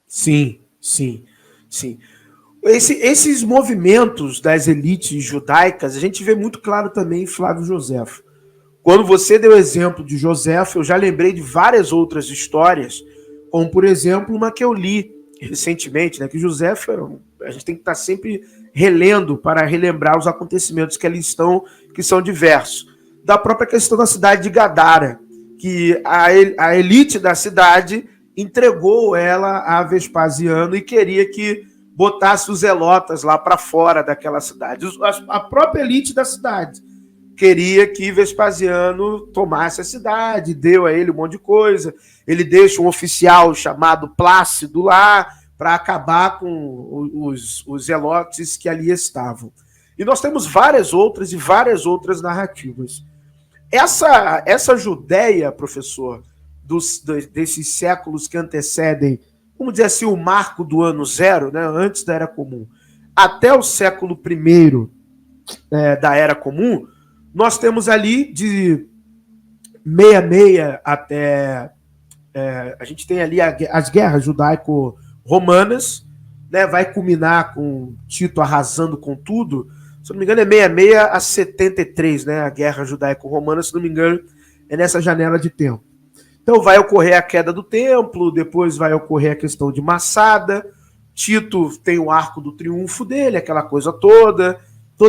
Sim, sim, sim. Esses movimentos das elites judaicas, a gente vê muito claro também em Flávio Joséfo. Quando você deu o exemplo de Joséfo, eu já lembrei de várias outras histórias, como, por exemplo, uma que eu li recentemente, né, que Joséfo, a gente tem que estar sempre relendo para relembrar os acontecimentos que ali estão, que são diversos. Da própria questão da cidade de Gadara, que a elite da cidade entregou ela a Vespasiano e queria que botasse os zelotas lá para fora daquela cidade. A própria elite da cidade queria que Vespasiano tomasse a cidade, deu a ele um monte de coisa. Ele deixa um oficial chamado Plácido lá para acabar com os zelotes que ali estavam. E nós temos várias outras narrativas. Essa Judéia, professor, desses séculos que antecedem, vamos dizer assim, o marco do ano zero, né, antes da Era Comum, até o século I da Era Comum, nós temos ali de 66 até... a gente tem ali as guerras judaico-romanas, né, vai culminar com Tito arrasando com tudo. Se não me engano, é 66 a 73, né, a guerra judaico-romana, se não me engano, é nessa janela de tempo. Então vai ocorrer a queda do templo, depois vai ocorrer a questão de Massada, Tito tem o arco do triunfo dele, aquela coisa toda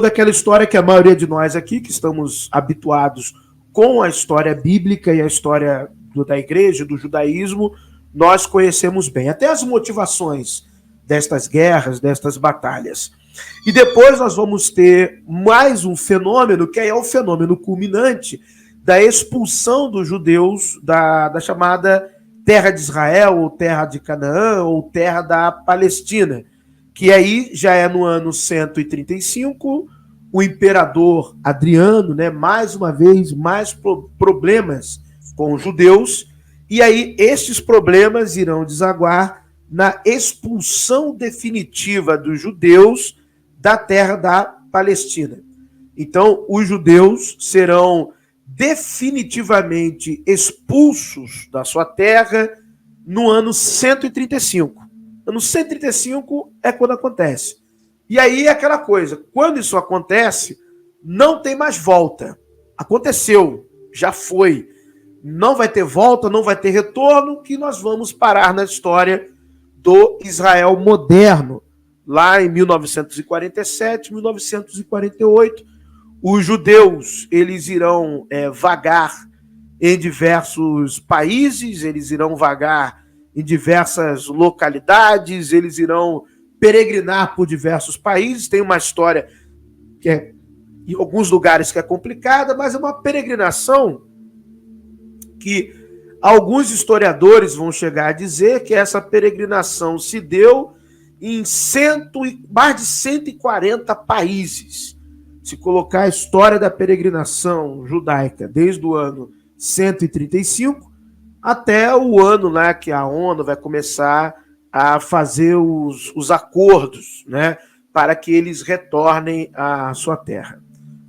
aquela história que a maioria de nós aqui, que estamos habituados com a história bíblica e a história da igreja, do judaísmo, nós conhecemos bem. Até as motivações destas guerras, destas batalhas. E depois nós vamos ter mais um fenômeno, que é o fenômeno culminante da expulsão dos judeus da chamada Terra de Israel, ou Terra de Canaã, ou Terra da Palestina, que aí já é no ano 135, o imperador Adriano, né, mais uma vez, mais problemas com os judeus, e aí estes problemas irão desaguar na expulsão definitiva dos judeus da terra da Palestina. Então, os judeus serão definitivamente expulsos da sua terra no ano 135. Ano 135 é quando acontece. E aí é aquela coisa, quando isso acontece, não tem mais volta. Aconteceu, já foi. Não vai ter volta, não vai ter retorno, que nós vamos parar na história do Israel moderno. Lá em 1947, 1948, os judeus eles irão vagar em diversos países, eles irão vagar em diversas localidades, eles irão peregrinar por diversos países. Tem uma história que é em alguns lugares que é complicada, mas é uma peregrinação que alguns historiadores vão chegar a dizer que essa peregrinação se deu em mais de 140 países. Se colocar a história da peregrinação judaica desde o ano 135 até o ano lá que a ONU vai começar a fazer os acordos, né, para que eles retornem à sua terra.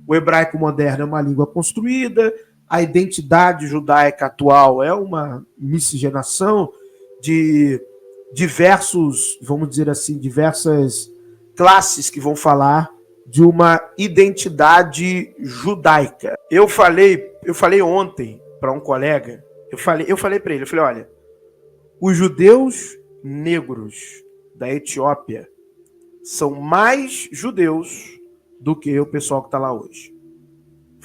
O hebraico moderno é uma língua construída, a identidade judaica atual é uma miscigenação de diversos, vamos dizer assim, diversas classes que vão falar de uma identidade judaica. Eu falei ontem para um colega, eu falei para ele, olha, os judeus negros da Etiópia são mais judeus do que o pessoal que está lá hoje.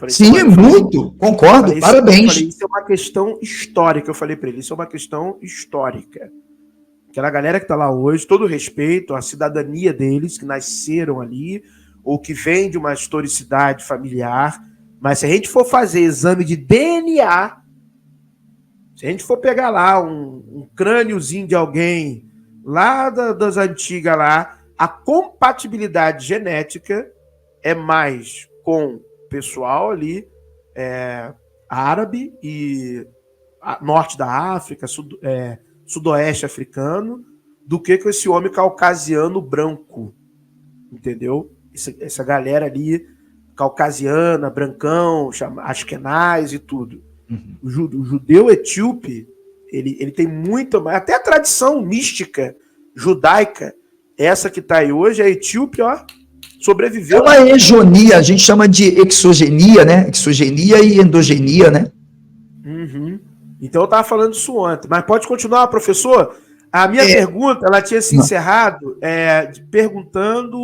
Sim, muito, concordo, parabéns. Isso é uma questão histórica, eu falei para ele, isso é uma questão histórica. Aquela galera que está lá hoje, todo respeito à cidadania deles, que nasceram ali, ou que vem de uma historicidade familiar, mas se a gente for fazer exame de DNA, se a gente for pegar lá um crâniozinho de alguém lá das antigas lá, a compatibilidade genética é mais com o pessoal ali árabe e norte da África, sudoeste africano, do que com esse homem caucasiano branco, entendeu? Essa galera ali, caucasiana, brancão, Ashkenaz e tudo. Uhum. O judeu etíope, ele tem muito, até a tradição mística judaica, essa que está aí hoje, a etíope, ó, sobreviveu. É uma hegemonia, a gente chama de exogenia, né? Exogenia e endogenia, né? Uhum. Então eu estava falando isso ontem. Mas pode continuar, professor? A minha pergunta, ela tinha se encerrado perguntando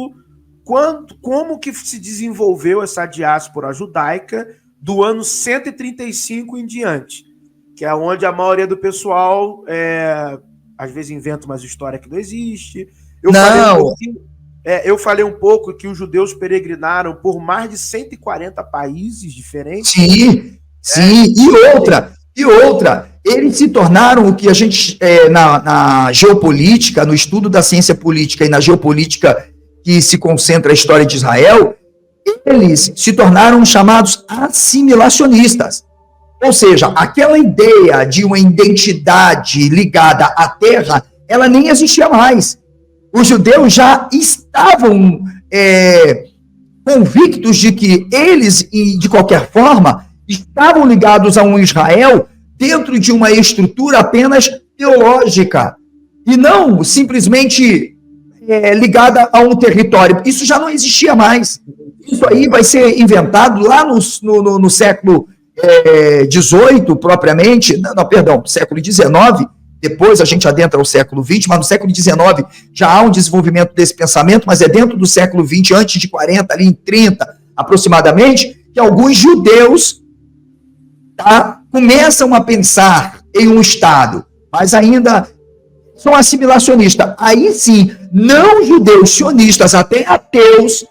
como que se desenvolveu essa diáspora judaica do ano 135 em diante, que é onde a maioria do pessoal às vezes inventa umas histórias que não existe. Eu falei um pouco que os judeus peregrinaram por mais de 140 países diferentes. Sim. E outra, eles se tornaram o que a gente, na geopolítica, no estudo da ciência política e na geopolítica que se concentra a história de Israel, eles se tornaram chamados assimilacionistas. Ou seja, aquela ideia de uma identidade ligada à terra, ela nem existia mais. Os judeus já estavam convictos de que eles, de qualquer forma, estavam ligados a um Israel dentro de uma estrutura apenas teológica, e não simplesmente ligada a um território. Isso já não existia mais. Isso aí vai ser inventado lá no século XVIII, propriamente, século XIX. Depois a gente adentra ao século XX, mas no século XIX já há um desenvolvimento desse pensamento, mas é dentro do século XX, antes de 40, ali em 30 aproximadamente, que alguns judeus começam a pensar em um Estado, mas ainda são assimilacionistas. Aí sim, não judeus sionistas, até ateus,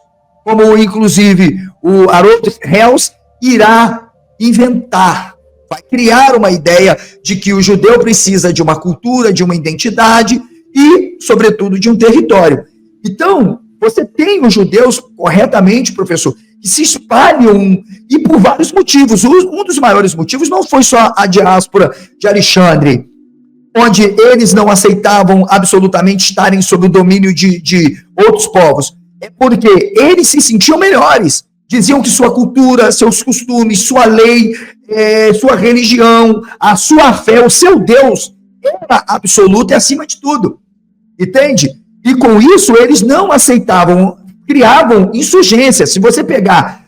como inclusive o Harold Hels irá inventar, vai criar uma ideia de que o judeu precisa de uma cultura, de uma identidade e, sobretudo, de um território. Então, você tem os judeus, corretamente, professor, que se espalham, e por vários motivos. Um dos maiores motivos não foi só a diáspora de Alexandre, onde eles não aceitavam absolutamente estarem sob o domínio de outros povos. É porque eles se sentiam melhores. Diziam que sua cultura, seus costumes, sua lei, sua religião, a sua fé, o seu Deus era absoluto e acima de tudo. Entende? E com isso, eles não aceitavam, criavam insurgências. Se você pegar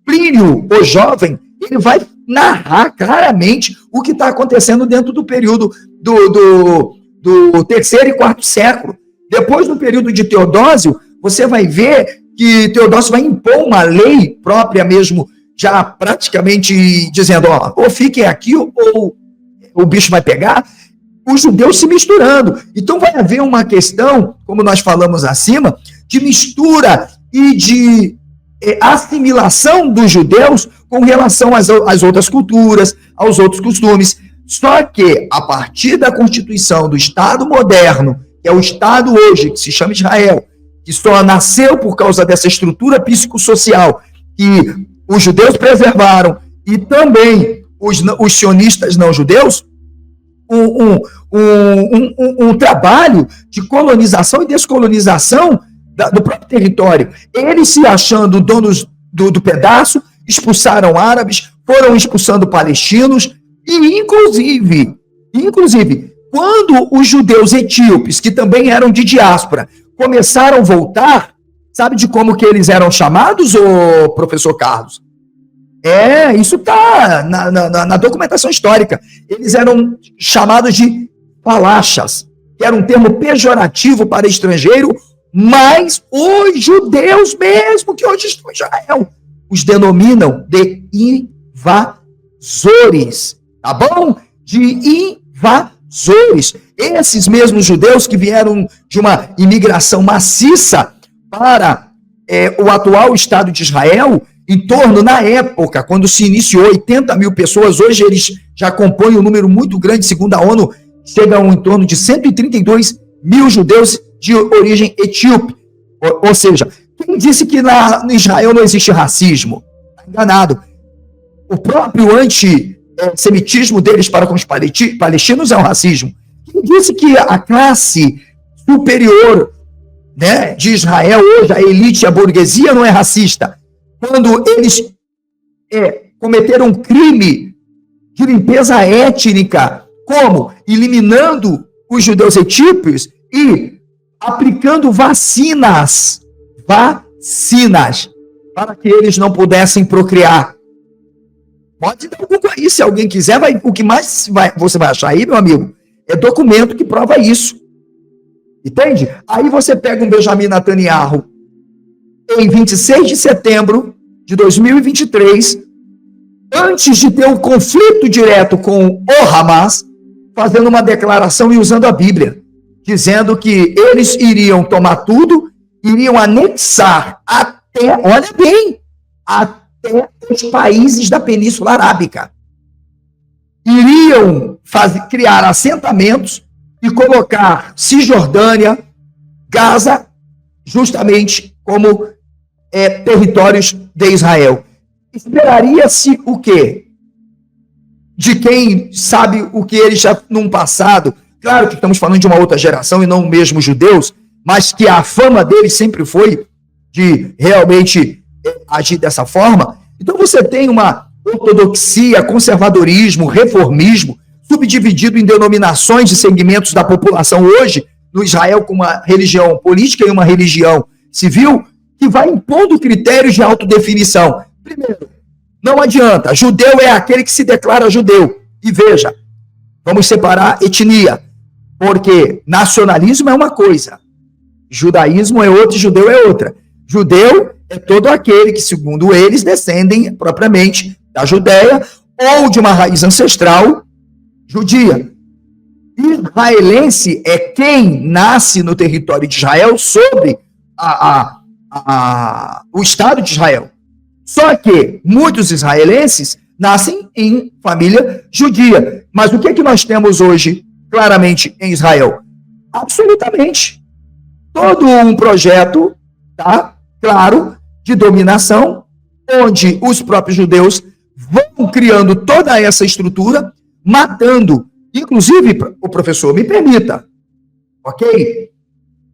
Plínio, o jovem, ele vai narrar claramente o que está acontecendo dentro do período do terceiro e quarto século. Depois, no período de Teodósio, você vai ver que Teodósio vai impor uma lei própria mesmo, já praticamente dizendo, ou fiquem aqui ou o bicho vai pegar, os judeus se misturando. Então vai haver uma questão, como nós falamos acima, de mistura e de assimilação dos judeus com relação às outras culturas, aos outros costumes. Só que, a partir da constituição do Estado moderno, que é o Estado hoje, que se chama Israel, que só nasceu por causa dessa estrutura psicossocial que os judeus preservaram, e também os sionistas não judeus, um trabalho de colonização e descolonização do próprio território. Eles, se achando donos do pedaço, expulsaram árabes, foram expulsando palestinos, e inclusive, quando os judeus etíopes, que também eram de diáspora, começaram a voltar, sabe de como que eles eram chamados, ô professor Carlos? Isso está na documentação histórica. Eles eram chamados de falachas, que era um termo pejorativo para estrangeiro, mas os judeus mesmo, que hoje estão em Israel, os denominam de invasores, tá bom? De invasores. Esses mesmos judeus que vieram de uma imigração maciça para o atual Estado de Israel, em torno, na época, quando se iniciou, 80 mil pessoas, hoje eles já compõem um número muito grande, segundo a ONU, chegam em torno de 132 mil judeus de origem etíope. Ou seja, quem disse que no Israel não existe racismo? Está enganado. O próprio antissemitismo deles para com os palestinos é um racismo. Quem disse que a classe superior, né, de Israel hoje, a elite, a burguesia, não é racista? Quando eles cometeram um crime de limpeza étnica, como eliminando os judeus etíopes, e aplicando vacinas, para que eles não pudessem procriar. Pode dar um Google aí, se alguém quiser, o que mais você vai achar aí, meu amigo, é documento que prova isso. Entende? Aí você pega um Benjamin Netanyahu, em 26 de setembro de 2023, antes de ter um conflito direto com o Hamas, fazendo uma declaração e usando a Bíblia, dizendo que eles iriam tomar tudo, iriam anexar até, olha bem, até os países da Península Arábica. Iriam criar assentamentos e colocar Cisjordânia, Gaza, justamente como territórios de Israel. Esperaria-se o quê? De quem sabe o que eles já num passado, claro que estamos falando de uma outra geração e não mesmo judeus, mas que a fama deles sempre foi de realmente agir dessa forma. Então você tem uma ortodoxia, conservadorismo, reformismo, subdividido em denominações de segmentos da população hoje, no Israel, com uma religião política e uma religião civil, que vai impondo critérios de autodefinição. Primeiro, não adianta, judeu é aquele que se declara judeu. E veja, vamos separar etnia, porque nacionalismo é uma coisa, judaísmo é outra, judeu é outra. Judeu é todo aquele que, segundo eles, descendem propriamente da Judéia ou de uma raiz ancestral judia. Israelense é quem nasce no território de Israel sobre o Estado de Israel. Só que muitos israelenses nascem em família judia. Mas o que é que nós temos hoje, claramente, em Israel? Absolutamente. Todo um projeto, tá? Claro, de dominação, onde os próprios judeus vão criando toda essa estrutura, matando. Inclusive, o professor, me permita, ok?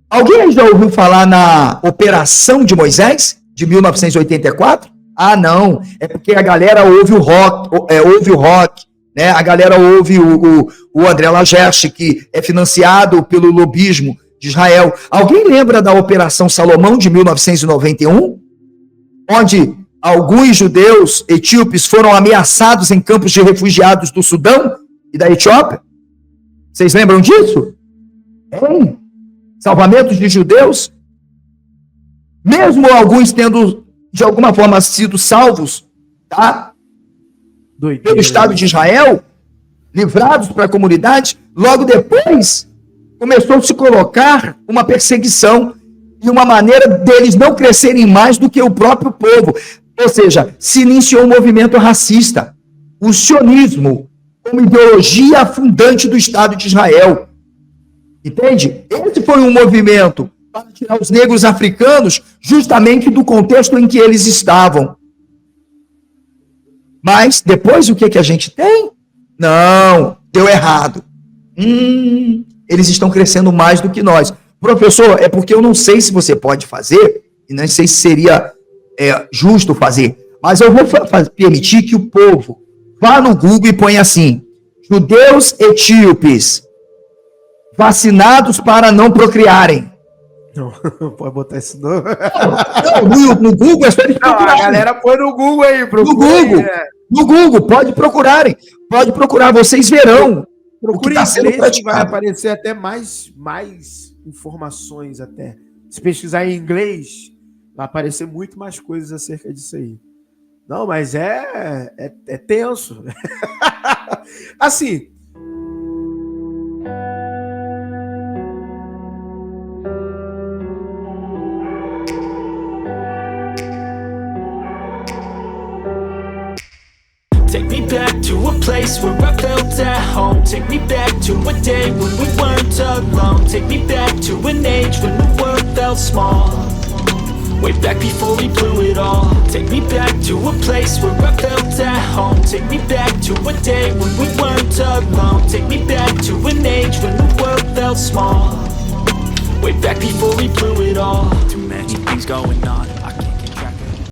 Alguém já ouviu falar na Operação de Moisés, de 1984? Ah, não, é porque a galera ouve o rock, né? A galera ouve o André Lagerche, que é financiado pelo lobismo de Israel. Alguém lembra da Operação Salomão, de 1991? Onde alguns judeus etíopes foram ameaçados em campos de refugiados do Sudão e da Etiópia? Vocês lembram disso? Hein? Salvamentos de judeus? Mesmo alguns tendo, de alguma forma, sido salvos, tá? Pelo Estado de Israel, livrados para a comunidade, logo depois começou a se colocar uma perseguição e uma maneira deles não crescerem mais do que o próprio povo. Ou seja, se iniciou um movimento racista. O sionismo, como ideologia fundante do Estado de Israel. Entende? Esse foi um movimento para tirar os negros africanos justamente do contexto em que eles estavam. Mas depois o que a gente tem? Não, deu errado. Eles estão crescendo mais do que nós. Professor, é porque eu não sei se você pode fazer, e não sei se seria justo fazer, mas eu vou permitir que o povo vá no Google e ponha assim, judeus etíopes vacinados para não procriarem. Não pode botar isso não. Não, no Google é só eles procurarem. A galera põe no Google aí. No Google, pode procurarem. Pode procurar, vocês verão. Procure tá sendo praticado. Vai aparecer até mais informações até. Se pesquisar em inglês, vai aparecer muito mais coisas acerca disso aí. Não, mas é tenso. Assim, take me back to a place where I felt at home. Take me back to a day when we weren't alone. Take me back to an age when the world felt small. Way back before we blew it all. Take me back to a place where I felt at home. Take me back to a day when we weren't alone. Take me back to an age when the world felt small. Way back before we blew it all. Too many things going on.